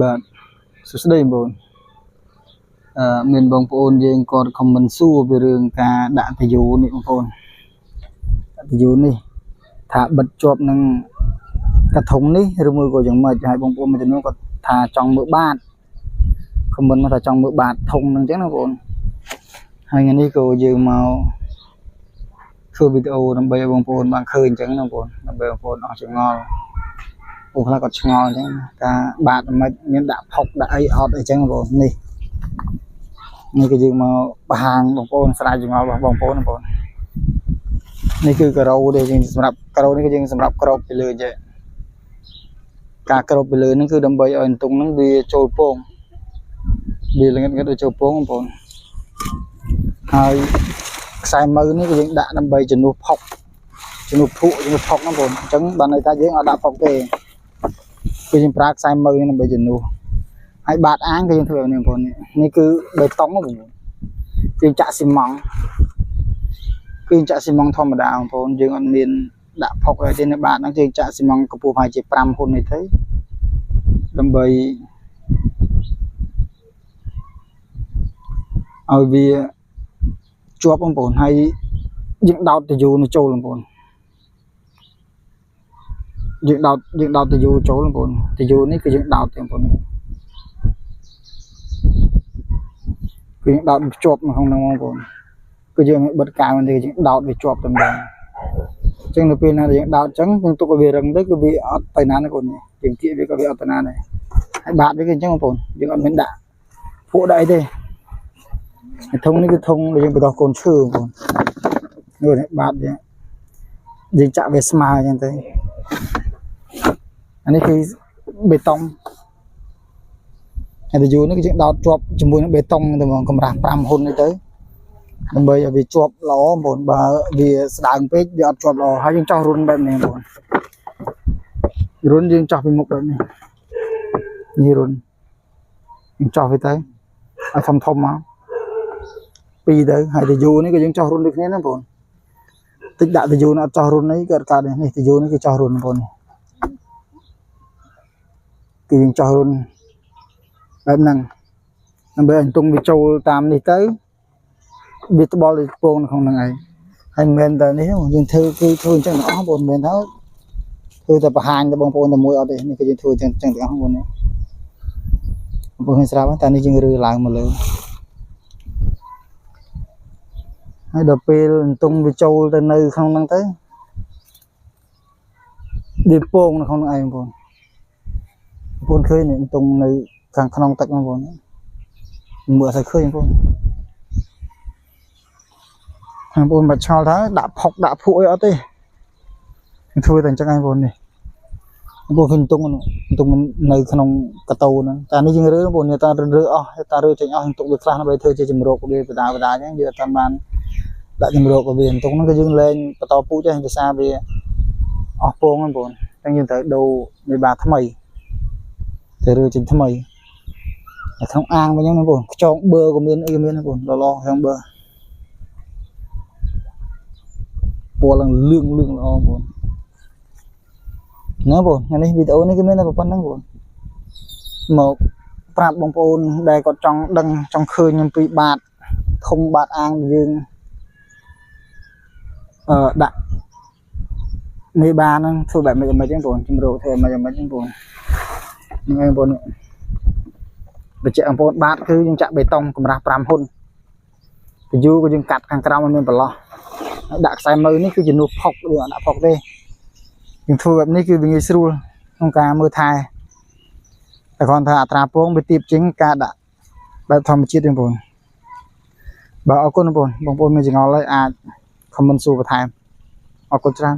បាទសួស្តីបងមានបងប្អូនយើងគាត់ខមមិនសួរពីរឿងការដាក់តាយូនេះបងប្អូនតាយូនេះថាបិទជាប់នឹងកធុងនេះឬមួយក៏យ៉ាងម៉េចហើយបងប្អូនមួយចំនួនគាត់ថាចង់មើលបាតខមមិនថាចង់មើលបាតធុងហ្នឹងអញ្ចឹងណាបងប្អូនហើយថ្ងៃនេះក៏យើងមកធ្វើវីដេអូដើម្បីឲ្យបងប្អូនបានឃើញអញ្ចឹងណាបងប្អូនដើម្បីបងប្អូនអស់ចម្ងល់ពួកខ្លះគាត់ឆ្ងល់អញ្ចឹងការបាតមិនមានដាក់ផុកដាក់អីអត់អីចឹងបងប្អូននេះគឺយើងមកបង្ហាញបងប្អូនស្រាវចម្ងល់របស់បងប្អូនបងប្អូននេះគឺការ៉ូដែលយើងសម្រាប់ការ៉ូនេះគឺយើងសម្រាប់ក្របពីលើចេះការក្របពីលើហ្នឹងគឺដើម្បីឲ្យអន្ទង់ហ្នឹងវាចូលពងវាល្ងិតទៅចូលពងបងប្អូនហើយខ្សែមើនេះគឺយើងដាក់ដើម្បីជំនួសផុកជំនួសភក់ជំនួសផុកណាបងប្អូនអញ្ចឹងបានន័យថាយើងអត់ដាក់ផុកទេគឺយើងប្រើខ្សែមើនេះដើម្បីជំនួសហើយបាតអាងគឺយើងធ្វើនេះបងប្អូននេះគឺបេតុងបងប្អូនយើងចាក់ស៊ីម៉ង់គឺចាក់ស៊ីម៉ង់ធម្មតាបងប្អូនយើងអត់មានដាក់ផុកអីទេនៅបាតហ្នឹងយើងចាក់ស៊ីម៉ង់កម្ពស់ប្រហែលជា5ហ៊ុននេះទៅដើម្បីឲ្យវាជាប់បងប្អូនហើយយើងដោតតាយូនេះចូលបងប្អូនយើងដោតតាយូចូលបងប្អូនតាយូនេះគឺយើងដោតទេបងប្អូនគឺយើងដោតភ្ជាប់នៅក្នុងហ្នឹងបងប្អូនគឺយើងមិនបិទកៅទេយើងដោតវាជាប់តែម្ដងអញ្ចឹងនៅពេលណាយើងដោតអញ្ចឹងយើងទុកឲ្យវារឹងទៅគឺវាអត់ទៅណាទេបងប្អូនយើងគៀកវាក៏វាអត់ទៅណាដែរហើយបាតវាគឺអញ្ចឹងបងប្អូនយើងអត់មានដាក់ភក់ដាក់អីទេធុងនេះគឺធុងដែលយើងបដោះកូនឈើបងប្អូននេះបាតយើងចាក់វាស្មើអញ្ចឹងទៅអានេះគឺបេតុងហើយតាយូនេះគឺយើងដោតជាប់ជាមួយនឹងបេតុងទៅហ្មងកម្រាស់5ហ៊ុននេះទៅដើម្បីឲ្យវាជាប់ល្អបងប្អូនបើវាស្ដើងពេកវាអត់ជាប់ល្អហើយយើងចោះរុនបែបនេះបងប្អូនរុនយើងចោះពីមុខបែបនេះនេះរុនយើងចោះវាទៅឲ្យធំមកពីរទៅហើយតាយូនេះក៏យើងចោះរុនដូចគ្នាណាបងប្អូនតិចដាក់តាយូនេះអត់ចោះរុននេះក៏កើតនេះតាយូនេះគឺចោះរុនបងប្អូនគឺយើងចោះរុនបែបហ្នឹងដើម្បីឲ្យទង់វាចូលតាមនេះទៅវាត្បល់ពងនៅក្នុងហ្នឹងឯងហើយមិនមែនតែនេះយើងធ្វើគឺធ្វើអញ្ចឹងទាំងអស់បងប្អូនមិនមែនថាធ្វើតែបង្ហាញទៅបងប្អូនតែមួយអត់ទេនេះគឺយើងធ្វើអញ្ចឹងទាំងអស់បងប្អូនបងប្អូនឃើញស្រាប់តែនេះយើងរើឡើងមកលើហើយដល់ពេលទង់វាចូលទៅនៅក្នុងហ្នឹងទៅវាពងនៅក្នុងហ្នឹងឯងបងប្អូនឃើញទង់នៅខាងក្នុងទឹកបងប្អូនមើលអត់ឃើញបងប្អូនមិនឆ្ងល់ថាដាក់ផុកដាក់ភក់អីអត់ទេធ្វើតែអញ្ចឹងឯងបងប្អូននេះបងប្អូនឃើញទង់នៅក្នុងកតោហ្នឹងតែនេះយើងរើបងប្អូនតារើអស់តារើចេញអស់ទុកវាខ្លះដើម្បីធ្វើជាជំរកវាបដាអញ្ចឹងយើងអត់តាមបានដាក់ជំរកវាទង់ហ្នឹងគឺយើងលែងបន្តពូជទេភាសាវាអស់ពងហ្នឹងបងប្អូនអញ្ចឹងយើងត្រូវដូរមេបាថ្មីទៅរើចេញថ្មីក្នុងអាងវិញហ្នឹងបងប្អូនខ្ចងបឺក៏មានអីក៏មានបងប្អូនល្អខ្ចងបឺពណ៌ឡើងលឿងល្អបងប្អូនណាបងថ្ងៃនេះវីដេអូនេះគឺមានតែប៉ុណ្្នឹងបងមកប្រាប់បងប្អូនដែលគាត់ចង់ដឹងចង់ឃើញអំពីបាតធុងបាតអាងយើងដាក់មេបាហ្នឹងធ្វើបែបមិនហ្នឹងបងជំរកធ្វើមិនហ្នឹងបងហ្នឹងបងបញ្ជាក់បងប្អូនបាតគឺយើងចាក់បេតុងកម្រាស់5ហ៊ុនតាយូក៏យើងកាត់ខាងក្រោមឲ្យមានប្រឡោះដាក់ខ្សែមើនេះគឺជំនួសផុកយើងអត់ដាក់ផុកទេយើងធ្វើបែបនេះគឺវាងាយស្រួលក្នុងការមើលថែតែគ្រាន់ថាអត្រាពងវាទាបជាងការដាក់បែបធម្មជាតិទេបងប្អូនបាទអរគុណបងប្អូនមានចម្ងល់ហើយអាចខមមិនសួរបន្ថែមអរគុណច្រើន